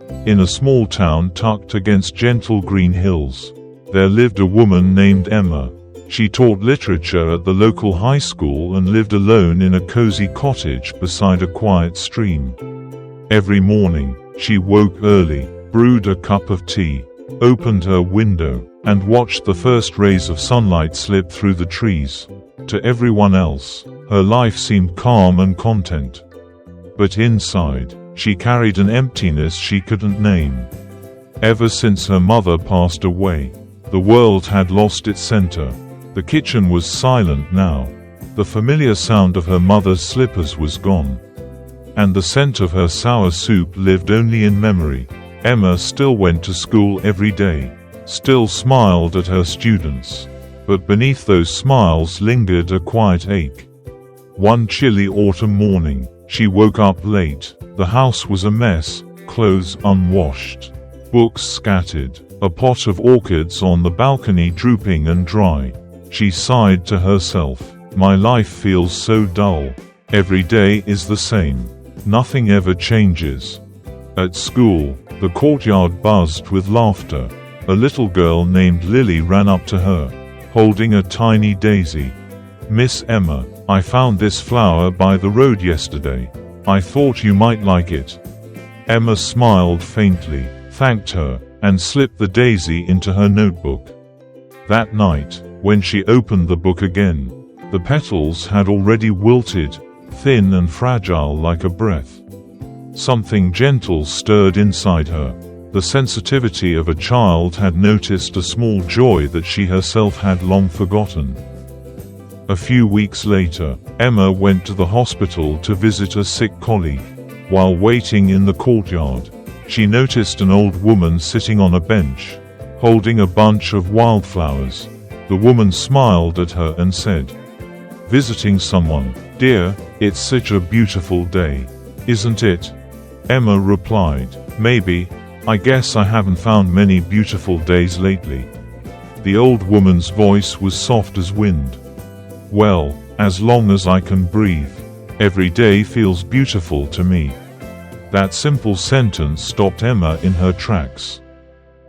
In a small town tucked against gentle green hills, there lived a woman named Emma. She taught literature at the local high school and lived alone in a cozy cottage beside a quiet stream. Every morning, she woke early, brewed a cup of tea, opened her window, and watched the first rays of sunlight slip through the trees. To everyone else, her life seemed calm and content. But inside, she carried an emptiness she couldn't name. Ever since her mother passed away, the world had lost its center. The kitchen was silent now. The familiar sound of her mother's slippers was gone. And the scent of her sour soup lived only in memory. Emma still went to school every day, still smiled at her students. But beneath those smiles lingered a quiet ache. One chilly autumn morning, she woke up late. The house was a mess, clothes unwashed, books scattered, a pot of orchids on the balcony drooping and dry. She sighed to herself, "My life feels so dull. Every day is the same. Nothing ever changes." At school, the courtyard buzzed with laughter. A little girl named Lily ran up to her, holding a tiny daisy. "Miss Emma, I found this flower by the road yesterday. I thought you might like it." Emma smiled faintly, thanked her, and slipped the daisy into her notebook. That night, when she opened the book again, the petals had already wilted, thin and fragile like a breath. Something gentle stirred inside her. The sensitivity of a child had noticed a small joy that she herself had long forgotten. A few weeks later, Emma went to the hospital to visit a sick colleague. While waiting in the courtyard, she noticed an old woman sitting on a bench, holding a bunch of wildflowers. The woman smiled at her and said, "Visiting someone, dear? It's such a beautiful day, isn't it?" Emma replied, "Maybe. I guess I haven't found many beautiful days lately." The old woman's voice was soft as wind. "Well, as long as I can breathe, every day feels beautiful to me." That simple sentence stopped Emma in her tracks.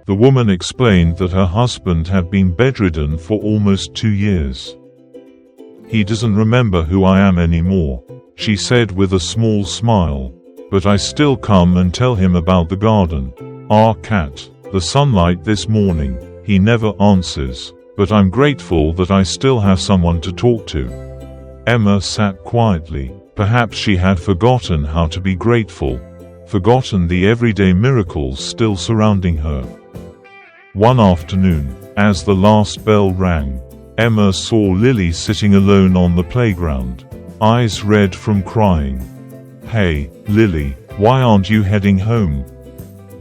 The woman explained that her husband had been bedridden for almost 2 years. "He doesn't remember who I am anymore," she said with a small smile. "But I still come and tell him about the garden, our cat, the sunlight this morning. He never answers, but I'm grateful that I still have someone to talk to." Emma sat quietly. Perhaps she had forgotten how to be grateful, forgotten the everyday miracles still surrounding her. One afternoon, as the last bell rang, Emma saw Lily sitting alone on the playground, eyes red from crying. "Hey, Lily, why aren't you heading home?"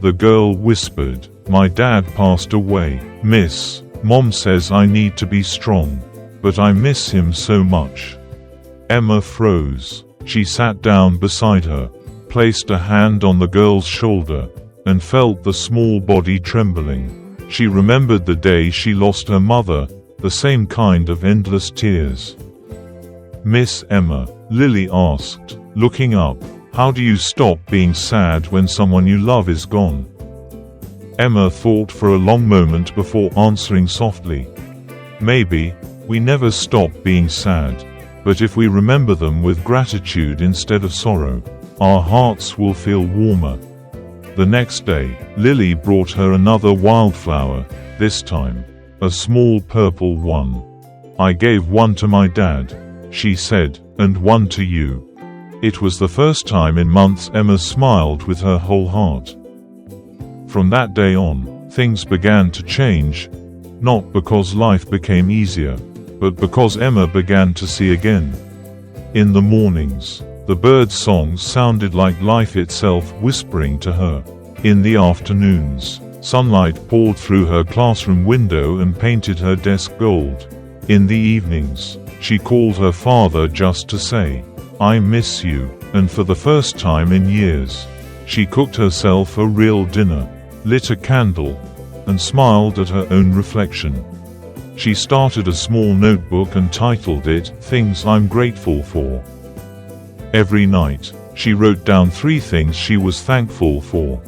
The girl whispered, "My dad passed away, miss. Mom says I need to be strong, but I miss him so much." Emma froze. She sat down beside her, placed a hand on the girl's shoulder, and felt the small body trembling. She remembered the day she lost her mother, the same kind of endless tears. "Miss Emma," Lily asked, looking up, "how do you stop being sad when someone you love is gone?" Emma thought for a long moment before answering softly, "Maybe we never stop being sad, but if we remember them with gratitude instead of sorrow, our hearts will feel warmer." The next day, Lily brought her another wildflower, this time a small purple one. "I gave one to my dad," she said, "and one to you." It was the first time in months Emma smiled with her whole heart. From that day on, things began to change, not because life became easier, but because Emma began to see again. In the mornings, the birds' songs sounded like life itself whispering to her. In the afternoons, sunlight poured through her classroom window and painted her desk gold. In the evenings, she called her father just to say, "I miss you," and for the first time in years, she cooked herself a real dinner, lit a candle, and smiled at her own reflection. She started a small notebook and titled it, "Things I'm Grateful For." Every night, she wrote down 3 things she was thankful for.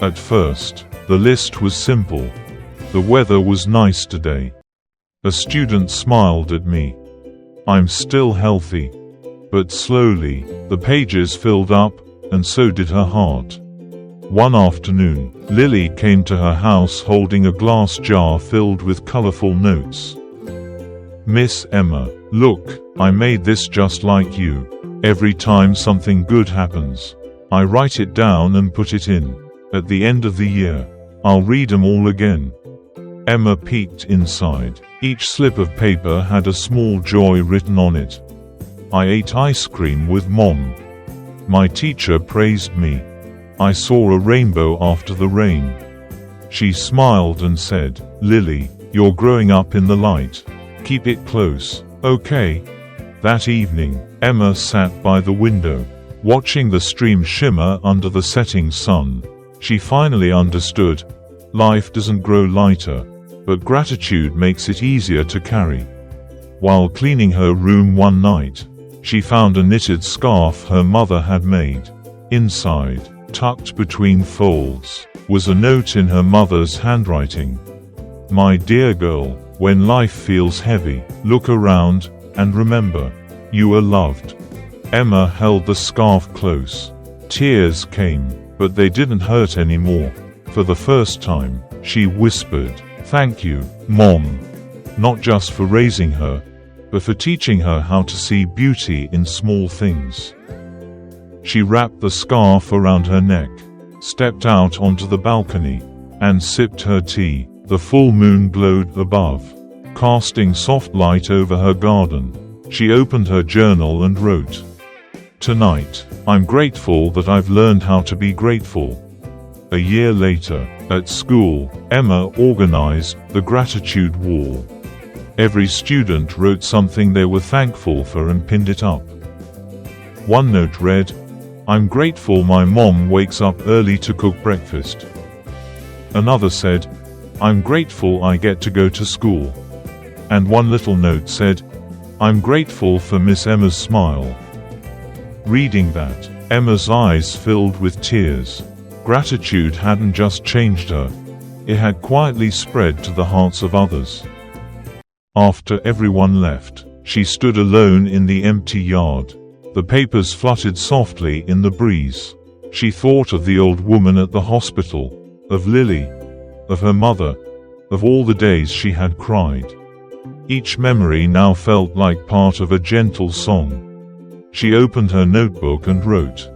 At first, the list was simple. The weather was nice today. A student smiled at me. I'm still healthy. But slowly, the pages filled up, and so did her heart. One afternoon, Lily came to her house holding a glass jar filled with colorful notes. "Miss Emma, look, I made this just like you. Every time something good happens, I write it down and put it in. At the end of the year, I'll read them all again." Emma peeked inside. Each slip of paper had a small joy written on it. "I ate ice cream with Mom. My teacher praised me. I saw a rainbow after the rain." She smiled and said, "Lily, you're growing up in the light. Keep it close, okay?" That evening, Emma sat by the window, watching the stream shimmer under the setting sun. She finally understood, life doesn't grow lighter, but gratitude makes it easier to carry. While cleaning her room one night, she found a knitted scarf her mother had made. Inside, tucked between folds, was a note in her mother's handwriting. "My dear girl, when life feels heavy, look around, and remember, you are loved." Emma held the scarf close. Tears came, but they didn't hurt anymore. For the first time, she whispered, "Thank you, Mom." Not just for raising her, but for teaching her how to see beauty in small things. She wrapped the scarf around her neck, stepped out onto the balcony, and sipped her tea. The full moon glowed above, casting soft light over her garden. She opened her journal and wrote, "Tonight, I'm grateful that I've learned how to be grateful." A year later, at school, Emma organized the gratitude wall. Every student wrote something they were thankful for and pinned it up. One note read, "I'm grateful my mom wakes up early to cook breakfast." Another said, "I'm grateful I get to go to school." And one little note said, "I'm grateful for Miss Emma's smile." Reading that, Emma's eyes filled with tears. Gratitude hadn't just changed her, it had quietly spread to the hearts of others. After everyone left, she stood alone in the empty yard. The papers fluttered softly in the breeze. She thought of the old woman at the hospital, of Lily, of her mother, of all the days she had cried. Each memory now felt like part of a gentle song. She opened her notebook and wrote,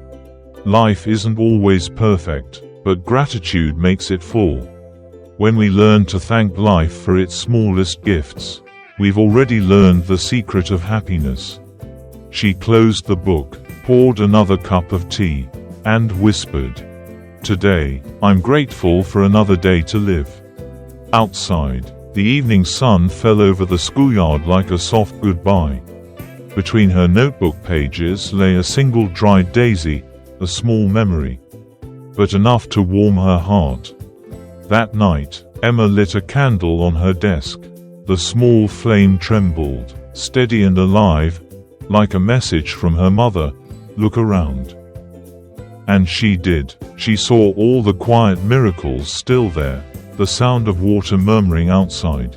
"Life isn't always perfect, but gratitude makes it full. When we learn to thank life for its smallest gifts, we've already learned the secret of happiness." She closed the book, poured another cup of tea, and whispered, "Today, I'm grateful for another day to live." Outside, the evening sun fell over the schoolyard like a soft goodbye. Between her notebook pages lay a single dried daisy, a small memory, but enough to warm her heart. That night, Emma lit a candle on her desk. The small flame trembled, steady and alive, like a message from her mother, "Look around." And she did. She saw all the quiet miracles still there, the sound of water murmuring outside,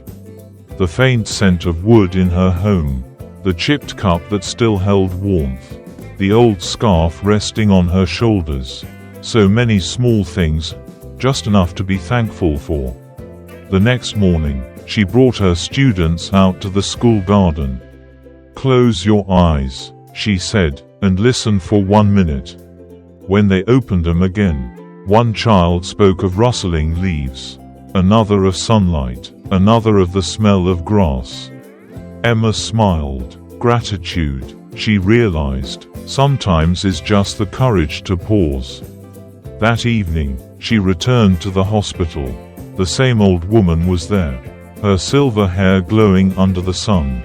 the faint scent of wood in her home, the chipped cup that still held warmth, the old scarf resting on her shoulders. So many small things, just enough to be thankful for. The next morning, she brought her students out to the school garden. "Close your eyes," she said, "and listen for 1 minute." When they opened them again, one child spoke of rustling leaves, another of sunlight, another of the smell of grass. Emma smiled. Gratitude, she realized, sometimes is just the courage to pause. That evening, she returned to the hospital. The same old woman was there, her silver hair glowing under the sun.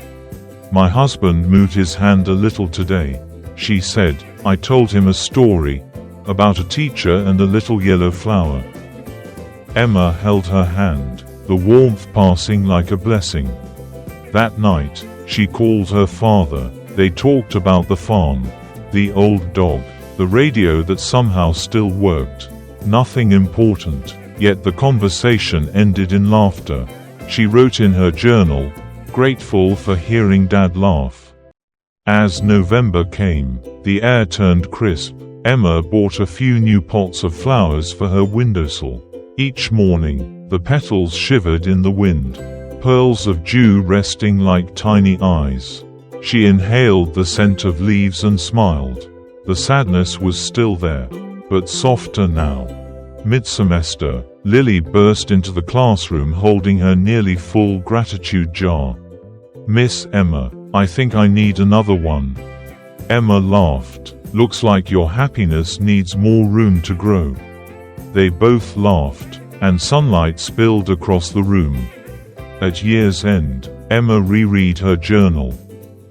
"My husband moved his hand a little today," she said. "I told him a story about a teacher and a little yellow flower." Emma held her hand, the warmth passing like a blessing. That night, she called her father. They talked about the farm, the old dog, the radio that somehow still worked. Nothing important, yet the conversation ended in laughter. She wrote in her journal, grateful for hearing Dad laugh. As November came, the air turned crisp. Emma bought a few new pots of flowers for her windowsill. Each morning, the petals shivered in the wind, pearls of dew resting like tiny eyes. She inhaled the scent of leaves and smiled. The sadness was still there, but softer now. Mid-semester, Lily burst into the classroom holding her nearly full gratitude jar. "Miss Emma, I think I need another one." Emma laughed. "Looks like your happiness needs more room to grow." They both laughed, and sunlight spilled across the room. At year's end, Emma reread her journal.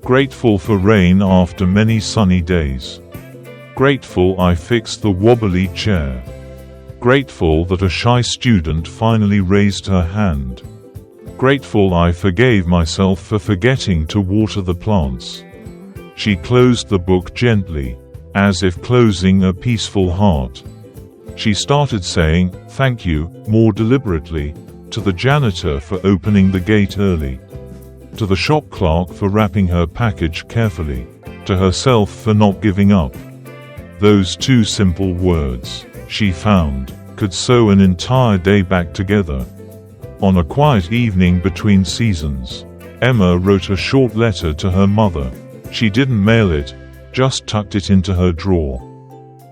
Grateful for rain after many sunny days. Grateful I fixed the wobbly chair. Grateful that a shy student finally raised her hand. Grateful I forgave myself for forgetting to water the plants. She closed the book gently, as if closing a peaceful heart. She started saying, "Thank you," more deliberately, to the janitor for opening the gate early, to the shop clerk for wrapping her package carefully, to herself for not giving up. Those two simple words, she found, could sew an entire day back together. On a quiet evening between seasons, Emma wrote a short letter to her mother. She didn't mail it, just tucked it into her drawer.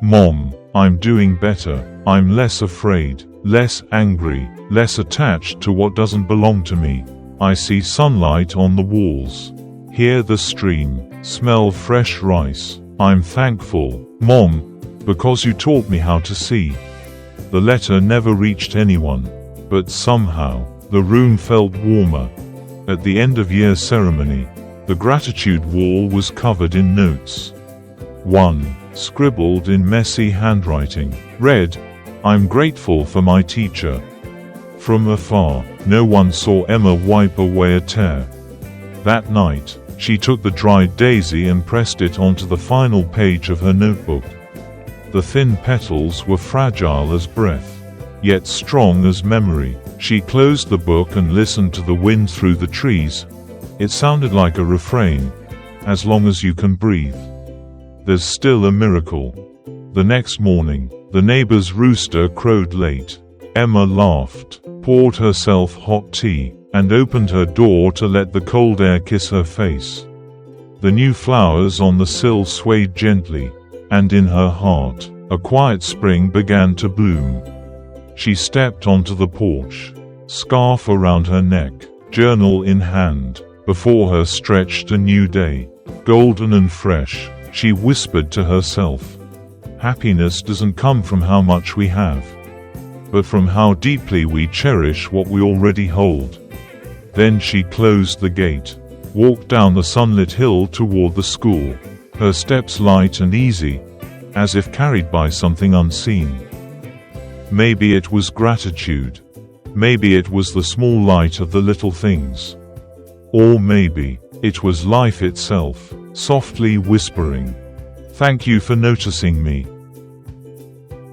"Mom, I'm doing better. I'm less afraid, less angry, less attached to what doesn't belong to me. I see sunlight on the walls, hear the stream, smell fresh rice. I'm thankful, Mom, because you taught me how to see." The letter never reached anyone, but somehow, the room felt warmer. At the end of year ceremony, the gratitude wall was covered in notes. One, scribbled in messy handwriting, read, "I'm grateful for my teacher." From afar, no one saw Emma wipe away a tear. That night, she took the dried daisy and pressed it onto the final page of her notebook. The thin petals were fragile as breath, yet strong as memory. She closed the book and listened to the wind through the trees. It sounded like a refrain, "As long as you can breathe, there's still a miracle." The next morning, the neighbor's rooster crowed late. Emma laughed, poured herself hot tea, and opened her door to let the cold air kiss her face. The new flowers on the sill swayed gently, and in her heart, a quiet spring began to bloom. She stepped onto the porch, scarf around her neck, journal in hand. Before her stretched a new day, golden and fresh. She whispered to herself, "Happiness doesn't come from how much we have, but from how deeply we cherish what we already hold." Then she closed the gate, walked down the sunlit hill toward the school, her steps light and easy, as if carried by something unseen. Maybe it was gratitude. Maybe it was the small light of the little things. Or maybe it was life itself, softly whispering, "Thank you for noticing me."